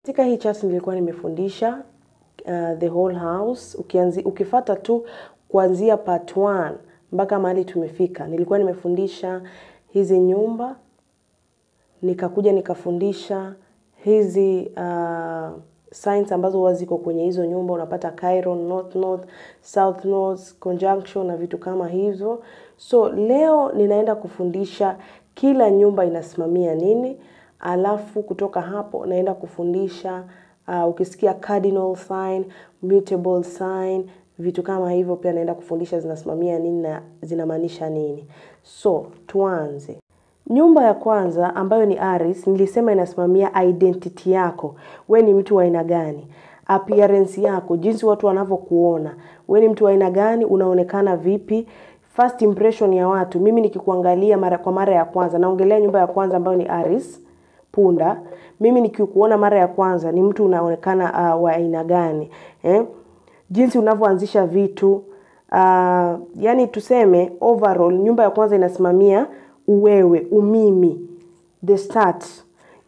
Katika hii chart nilikuwa nimefundisha the whole house. Ukifuata tu kuanzia part 1 mpaka mahali tumefika. Nilikuwa nimefundisha hizi nyumba, nikakuja nikafundisha hizi signs ambazo huwa ziko kwenye hizo nyumba. Unapata Chiron, North, South North, conjunction na vitu kama hizo. So leo ninaenda kufundisha kila nyumba inasimamia nini. Alafu kutoka hapo naenda kufundisha ukisikia cardinal sign, mutable sign, vitu kama hivyo pia naenda kufundisha zinasimamia nini na zinamaanisha nini. So tuanze. Nyumba ya kwanza ambayo ni Aries, nilisema inasimamia identity yako. Wewe ni mtu wa aina gani? Appearance yako, jinsi watu wanavyokuona. Wewe ni mtu wa aina gani? Unaonekana vipi? First impression ya watu. Mimi nikikuangalia kwa mara ya kwanza, naongelea nyumba ya kwanza ambayo ni Aries, punda. Mimi nikikuona mara ya kwanza ni mtu unaonekana wa aina gani? Jinsi unavyoanzisha vitu. Yani tuseme overall nyumba ya kwanza inasimamia uwewe, umimi, the start.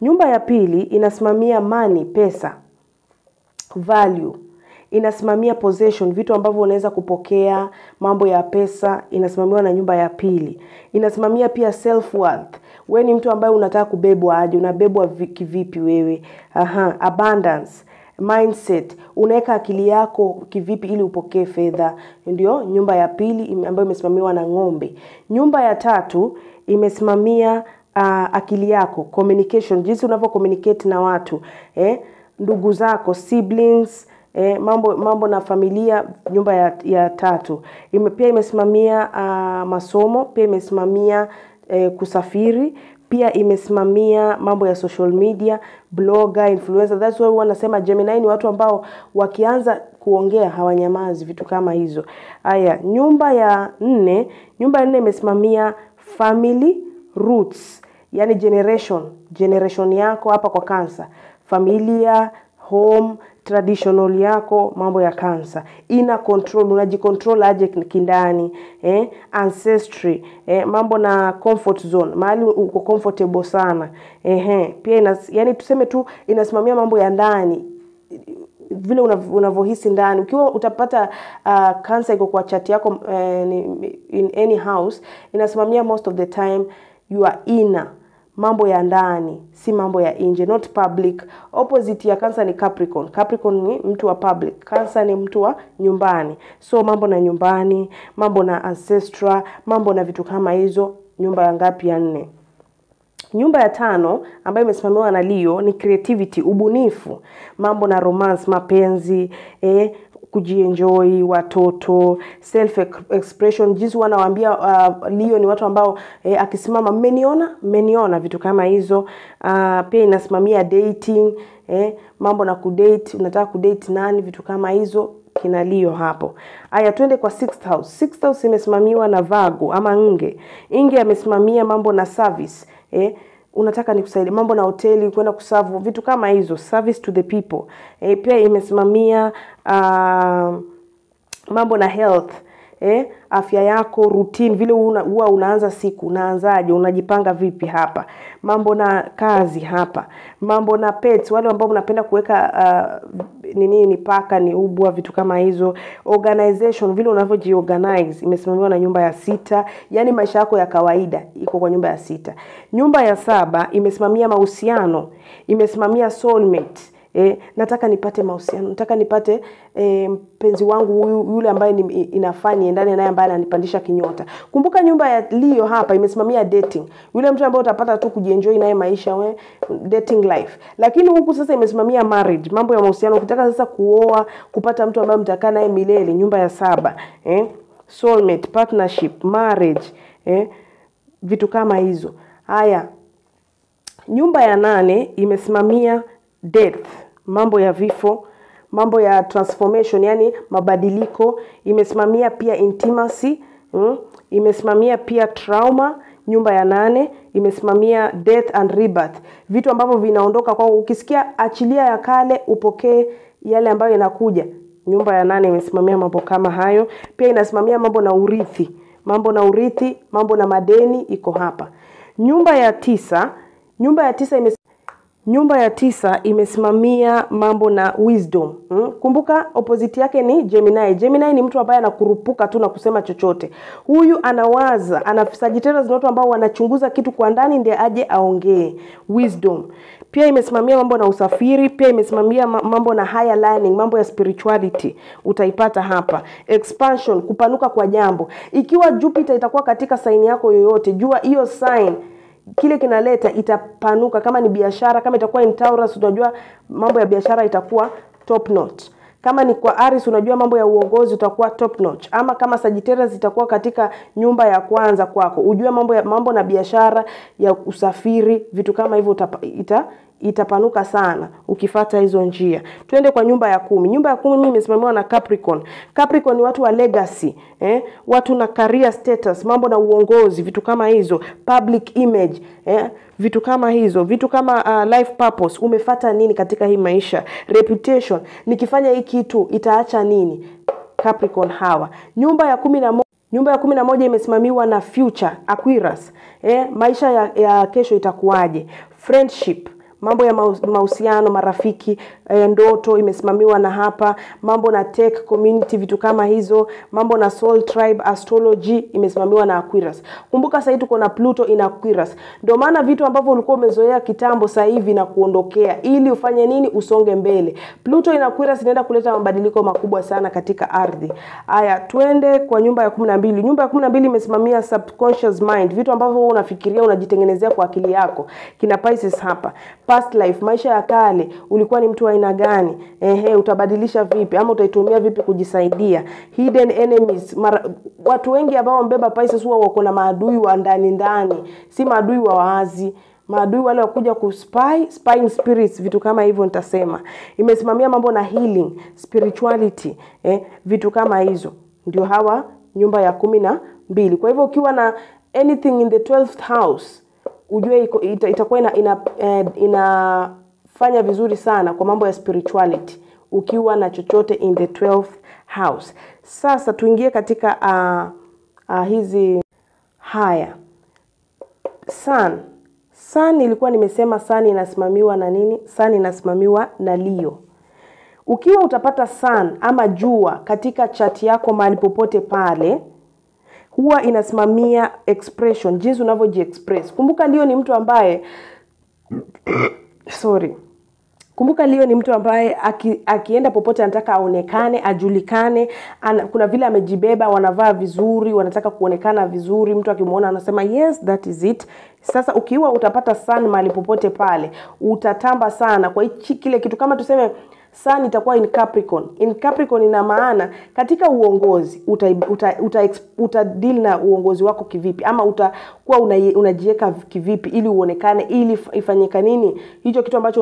Nyumba ya pili inasimamia money, pesa, value. Inasimamia possession, vitu ambavyo unaweza kupokea, mambo ya pesa, inasimamiwa na nyumba ya pili. Inasimamia pia self worth. Wewe ni mtu ambaye unataka kubebwa aje, unabebwa kivipi wewe? Abundance, mindset, unaweka akili yako kivipi ili upokee fedha. Ndio nyumba ya pili ambayo imesimamiwa na ng'ombe. Nyumba ya tatu imesimamia akili yako, communication, jinsi unavyo communicate na watu, ndugu zako, siblings, mambo na familia. Nyumba ya tatu pia imesimamia masomo, pia imesimamia kusafiri, pia imesimamia mambo ya social media, blogger, influencer. That's why wanasema Gemini ni watu ambao wakianza kuongea hawanyamazi, vitu kama hizo. Haya, nyumba ya 4 imesimamia family, roots, yani generation yako hapa kwa Cancer, familia, home, traditional yako, mambo ya Cancer. Inner control, unajicontrol aje kindani, ancestry, mambo na comfort zone, mahali uko comfortable sana. Pia yani tuseme tu inasimamia mambo ya ndani, vile unavyohisi ndani. Ukiwa utapata Cancer iko kwa chart yako in any house, inasimamia most of the time your inner, mambo ya ndani, si mambo ya nje, not public. Opposite ya Cancer ni Capricorn. Capricorn ni mtu wa public, Cancer ni mtu wa nyumbani. So mambo na nyumbani, mambo na ancestral, mambo na vitu kama hizo. Nyumba ya ngapi? Ya 4. Nyumba ya 5 ambayo imesimamiwa na Leo ni creativity, ubunifu, mambo na romance, mapenzi, kujienjoy, watoto, self expression. Jinsi wanawaambia Leo ni watu ambao akisimama mmeniona, vitu kama hizo. Pia inasimamia dating, mambo na kudate, unataka kudate nani, vitu kama hizo kina Leo hapo. Haya, twende kwa 6th house. 6th house imesimamiwa na Virgo ama Nge. Nge amesimamia mambo na service, unataka nikusaidie, mambo na hoteli, kwenda kuserve, vitu kama hizo, service to the people. Pia imesimamia mambo na health, afya yako, routine, vile huwa unaanza siku, unaanzaje, unajipanga vipi hapa. Mambo na kazi hapa, mambo na pets, wale ambao mnapenda kuweka ni paka, ni ubwa, vitu kama hizo. Organization, vile unavyojiorganize, imesimamiwa na nyumba ya 6, yani maisha yako ya kawaida iko kwa nyumba ya 6. Nyumba ya 7 imesimamia mahusiano, imesimamia soulmate. Nataka nipate mahusiano, nataka nipate mpenzi wangu yule ambaye inafanya ndani naye ambaye ananipandisha kinyota. Kumbuka nyumba ya Leo hapa imesimamia dating, yule mtu ambaye utapata tu kujienjoy naye maisha, dating life. Lakini huku sasa imesimamia marriage, mambo ya mahusiano, ukitaka sasa kuoa, kupata mtu ambaye mtakaa naye milele. Nyumba ya 7, soulmate, partnership, marriage, vitu kama hizo. Haya, nyumba ya 8 imesimamia death, mambo ya vifo, mambo ya transformation, yani mabadiliko. Imesimamia pia intimacy, imesimamia pia trauma. Nyumba ya 8 imesimamia death and rebirth, vitu ambavyo vinaondoka kwa ukisikia achilia ya kale upokee yale ambayo yanakuja. Nyumba ya 8 imesimamia mambo kama hayo. Pia inasimamia mambo na urithi, mambo na madeni iko hapa. Nyumba ya 9 Nyumba ya 9 imesimamia mambo na wisdom. Kumbuka opposite yake ni Gemini. Gemini ni mtu ambaye anakurupuka tu na kusema chochote. Huyu anawaza, Sagittarius ni watu ambao wanachunguza kitu kwa ndani ndiye aje aongee. Wisdom. Pia imesimamia mambo na usafiri, pia imesimamia mambo na higher learning, mambo ya spirituality. Utaipata hapa. Expansion, kupanuka kwa jambo. Ikiwa Jupiter itakuwa katika sign yako yoyote, jua hiyo sign kile kinaleta itapanuka. Kama ni biashara, kama itakuwa in Taurus, unajua mambo ya biashara itakuwa top notch. Kama ni kwa Aries, unajua mambo ya uongozi utakuwa top notch. Ama kama Sagittarius itakuwa katika nyumba ya kwanza kwako, ujue mambo na biashara ya usafiri, vitu kama hivyo itapanuka sana ukifuata hizo njia. Twende kwa nyumba ya 10. Nyumba ya 10 mimi imesimamiwa na Capricorn. Capricorn ni watu wa legacy, watu na career status, mambo na uongozi, vitu kama hizo, public image, vitu kama hizo, vitu kama life purpose, umefuata nini katika hii maisha, reputation, nikifanya hii kitu itaacha nini. Capricorn hawa. Nyumba ya 11 imesimamiwa na future, Aquarius. Maisha ya kesho itakuwaje? Friendship, mambo ya mahusiano, marafiki, ndoto imesimamiwa na hapa. Mambo na tech community, vitu kama hizo. Mambo na soul tribe, astrology imesimamiwa na Aquarius. Kumbuka sasa tuko na Pluto in Aquarius. Ndio maana vitu ambavyo ulikuwa umezoea kitambo sasa hivi na kuondokea ili ufanye nini, usonge mbele. Pluto in Aquarius inaenda kuleta mabadiliko makubwa sana katika ardhi. Haya, twende kwa nyumba ya 12. Nyumba ya 12 imesimamia subconscious mind, vitu ambavyo wewe unafikiria, unajitengenezea kwa akili yako. Kina Pisces hapa. Past life, maisha ya kale, ulikuwa ni mtu wa aina gani? Utabadilisha vipi ama utaitumia vipi kujisaidia? Hidden enemies, watu wengi ambao wambeba Pisces huwa wako na maadui wa ndani, si maadui wa wazi. Maadui wale wakuja spying spirits, vitu kama hivyo nitasema. Imesimamia mambo na healing, spirituality, vitu kama hizo. Ndio hawa nyumba ya 12. Kwa hivyo ukiwa na anything in the 12th house, ujue itakuwa inafanya vizuri sana kwa mambo ya spirituality ukiwa na chochote in the 12th house. Sasa tuingie katika hizi haya. Sun ilikuwa nimesema Sun inasimamiwa na nini? Sun inasimamiwa na Leo. Ukiwa utapata Sun ama jua katika chart yako mahali popote pale, huwa inasimamia expression, jinsi unavyojiexpress. Kumbuka Leo ni mtu ambaye Kumbuka Leo ni mtu ambaye akienda popote anataka aonekane, ajulikane, kuna vile amejibeba, wanavaa vizuri, wanataka kuonekana vizuri, mtu akimuona anasema yes, that is it. Sasa ukiwa utapata Sun mahali popote pale, utatamba sana kwa kile kitu. Kama tuseme Sun itakuwa in Capricorn. In Capricorn ina maana katika uongozi uta deal na uongozi wako kivipi, ama utakuwa unajiweka kivipi ili uonekane, ili ifanyike nini hicho kitu ambacho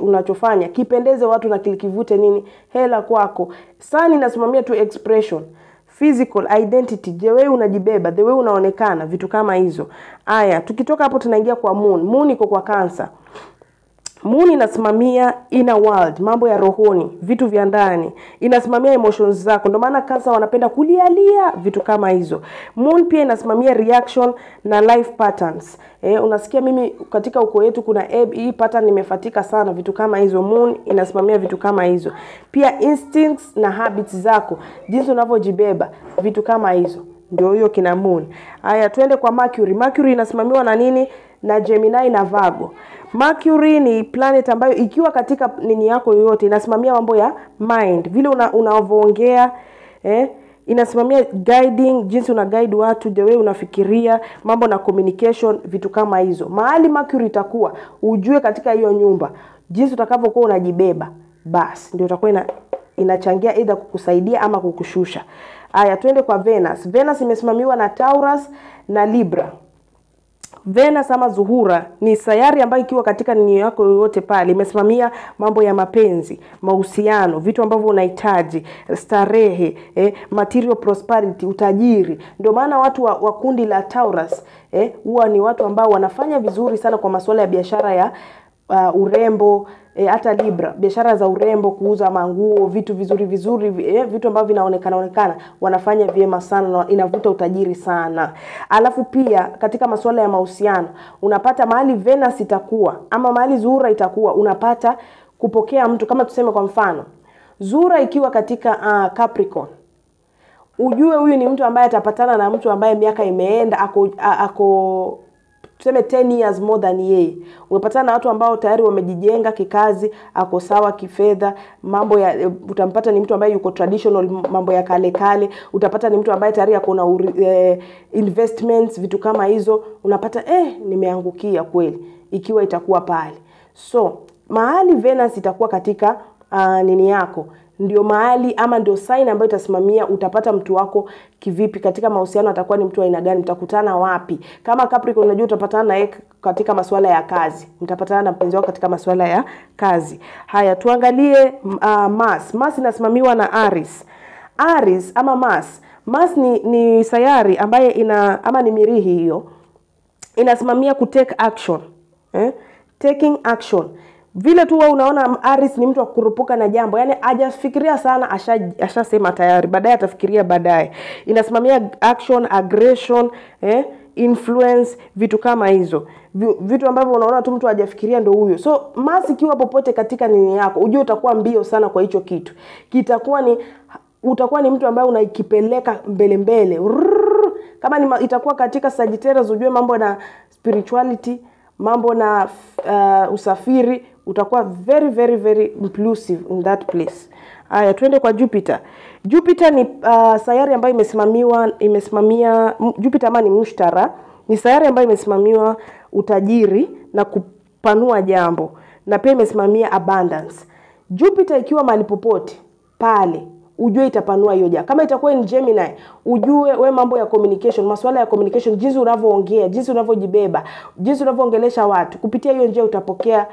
unachofanya kipendeze watu na kivute nini hela kwako. Sun inasimamia tu expression, physical identity, the way unajibeba, the way unaonekana, vitu kama hizo. Aya, tukitoka hapo tunaingia kwa Moon. Moon iko kwa Cancer. Moon inasimamia inner world, mambo ya rohoni, vitu vya ndani. Inasimamia emotions zako. Ndio maana Cancer wanapenda kulialia, vitu kama hizo. Moon pia inasimamia reaction na life patterns. Unasikia mimi katika uko yetu kuna hii pattern nimefatika sana, vitu kama hizo. Moon inasimamia vitu kama hizo. Pia instincts na habits zako, jinsi unavyojibeba, vitu kama hizo. Ndio hiyo kina Moon. Haya, twende kwa Mercury. Mercury inasimamiwa na nini? Na Gemini na Virgo. Mercury ni planet ambayo ikiwa katika nini yako yoyote inasimamia mambo ya mind, vile unavyoongea, inasimamia guiding, jinsi una guide watu, the way unafikiria, mambo na communication, vitu kama hizo. Mahali Mercury itakuwa, ujue katika hiyo nyumba jinsi utakavyokuwa unajibeba, basi ndio utakuwa inachangia either kukusaidia ama kukushusha. Haya, twende kwa Venus. Venus imesimamiwa na Taurus na Libra. Venus ama Zuhura ni sayari ambayo ikiwa katika nini yako yoyote pale imesimamia mambo ya mapenzi, mahusiano, vitu ambavyo unahitaji, starehe, material prosperity, utajiri. Ndio maana watu wa kundi la Taurus huwa ni watu ambao wanafanya vizuri sana kwa masuala ya biashara ya urembo, hata Libra, biashara za urembo, kuuza manguo, vitu vizuri vizuri, vitu ambavyo vinaonekana wanafanya vyema sana na inavuta utajiri sana. Alafu pia katika masuala ya mahusiano, unapata mahali Venus itakuwa ama mahali Zuhura itakuwa, unapata kupokea mtu. Kama tuseme kwa mfano, Zuhura ikiwa katika Capricorn, ujue huyu ni mtu ambaye atapatana na mtu ambaye miaka imeenda, ako tuseme 10 years more than yeye. Umepatana na watu ambao tayari wamejijenga kikazi, ako sawa kifedha, mambo ya utampata ni mtu ambaye yuko traditional, mambo ya kale. Utapata ni mtu ambaye tayari yako na investments, vitu kama hizo. Unapata nimeangukia kweli ikiwa itakuwa pale. So mahali Venus itakuwa katika nini yako, ndio mahali ama ndio sign ambayo itasimamia utapata mtu wako kivipi. Katika mahusiano atakuwa ni mtu aina gani, mtakutana wapi. Kama Capricorn unajua utapatana naye katika masuala ya kazi, mtapatana na mpenzi wako katika masuala ya kazi. Haya, tuangalie Mars. Mars inasimamiwa na Aries. Aries ama Mars ni sayari ambaye ama ni mirihi hiyo, inasimamia kutake action. Taking action. Vile tu wewe unaona Aries ni mtu wa kurupuka na jambo, yani hajafikiria sana, ashasema tayari, baadaye atafikiria baadaye. Inasimamia action, aggression, influence, vitu kama hizo. Vitu ambavyo unaona tu mtu hajafikiria ndio huyo. So Mars ikiwa popote katika nini yako, ujue utakuwa mbio sana kwa hicho kitu. Utakuwa ni mtu ambaye unaikipeleka mbele. Kama itakuwa katika Sagittarius, ujue mambo na spirituality, mambo na usafiri, utakuwa very very very inclusive in that place. Haya, tuende kwa Jupiter. Jupiter ni sayari ambayo imesimamia Jupiter ama ni Mushtara, ni sayari ambayo imesimamiwa utajiri na kupanua jambo, na pia imesimamia abundance. Jupiter ikiwa mahali popote pale, ujue itapanua hiyo jambo. Kama itakuwa ni Gemini, ujue we mambo ya communication, masuala ya communication, jinsi unavyoongea, jinsi unavyojibeba, jinsi unavyoongelesha watu, kupitia hiyo njia utapokea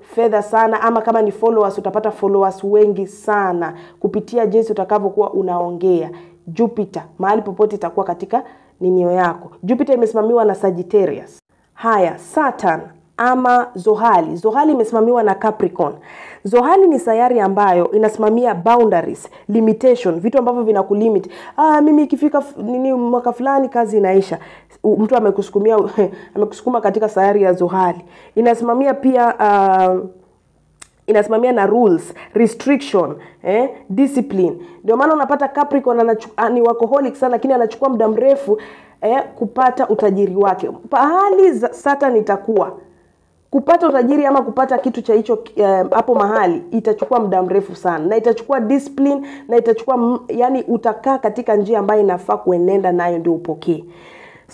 fedha sana. Ama kama ni followers, utapata followers wengi sana kupitia jinsi utakavyokuwa unaongea. Jupiter mahali popote itakuwa katika ninio yako. Jupiter imesimamiwa na Sagittarius. Haya, Saturn ama Zohali. Zohali imesimamiwa na Capricorn. Zohali ni sayari ambayo inasimamia boundaries, limitation, vitu ambavyo vinakulimit. Mimi ikifika mwaka fulani kazi inaisha. Mtu amekusukuma katika sayari ya Zohali. Inasimamia pia inasimamia na rules, restriction, discipline. Ndio maana unapata Capricorn ni workaholic sana, lakini anachukua muda mrefu kupata utajiri wake. Pahali Saturn itakuwa, kupata utajiri ama kupata kitu cha hicho hapo mahali itachukua muda mrefu sana, na itachukua discipline, na itachukua yani utakaa katika njia ambayo inafaa kuenenda nayo ndio upokee.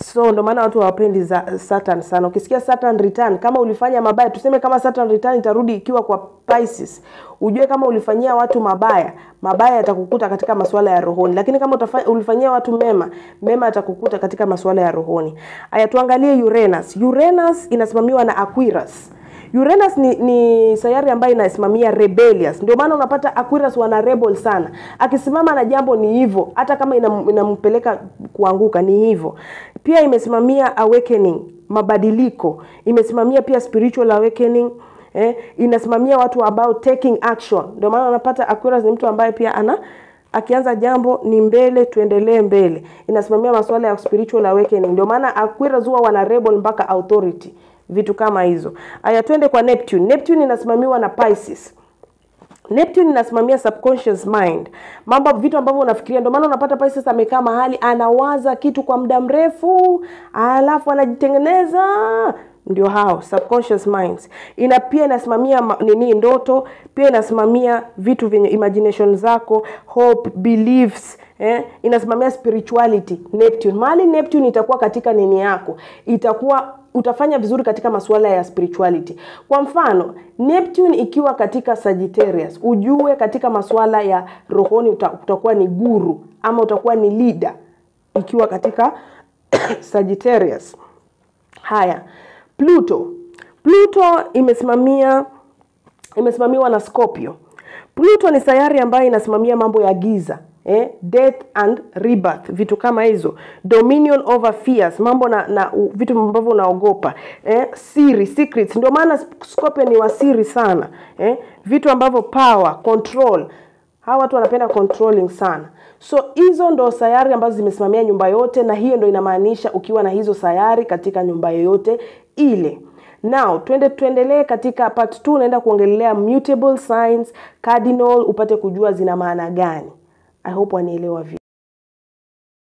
So ndio maana watu hawapendi Saturn sana. Ukisikia Saturn return, kama ulifanya mabaya, tuseme kama Saturn return itarudi ikiwa kwa Pisces, ujue kama ulifanyia watu mabaya yatakukuta katika masuala ya rohoni. Lakini kama ulifanyia watu mema yatakukuta katika masuala ya rohoni. Haya, tuangalie Uranus. Uranus inasimamiwa na Aquarius. Uranus ni sayari ambayo inasimamia rebellious. Ndio maana unapata Aquarius wana rebel sana. Akisimama na jambo ni hivyo, hata kama inampeleka kuanguka ni hivyo. Pia imesimamia awakening, mabadiliko. Imesimamia pia spiritual awakening. Inasimamia watu about taking action. Ndio maana unapata Aquarius ni mtu ambaye pia akianza jambo ni mbele, tuendelee mbele. Inasimamia masuala ya spiritual awakening. Ndio maana Aquarius huwa wana rebel mpaka authority, vitu kama hizo. Haya, twende kwa Neptune. Neptune inasimamiwa na Pisces. Neptune inasimamia subconscious mind, vitu ambavyo unafikiria. Ndio maana unapata Pisces amekaa mahali anawaza kitu kwa muda mrefu, alafu anajitengeneza. Ndio hao subconscious minds. Pia inasimamia ndoto, pia inasimamia vitu vyenye imagination zako, hope, beliefs, inasimamia spirituality. Neptune, mahali Neptune itakuwa katika nini yako, utafanya vizuri katika masuala ya spirituality. Kwa mfano, Neptune ikiwa katika Sagittarius, ujue katika masuala ya rohoni utakuwa ni guru ama utakuwa ni leader ikiwa katika Sagittarius. Haya, Pluto imesimamiwa na Scorpio. Pluto ni sayari ambayo inasimamia mambo ya giza, death and rebirth, vitu kama hizo. Dominion over fears, mambo na vitu ambavyo unaogopa. Siri, secrets, ndio maana Scorpio ni wasiri sana. Vitu ambavyo power, control. Hawa watu wanapenda controlling sana. So hizo ndo sayari ambazo zimesimamia nyumba yote, na hiyo ndo inamaanisha ukiwa na hizo sayari katika nyumba yoyote ile. Now, tuendelee katika part 2, naenda kuongelea mutable signs, cardinal, upate kujua zina maana gani. I hope wanielewa vizuri.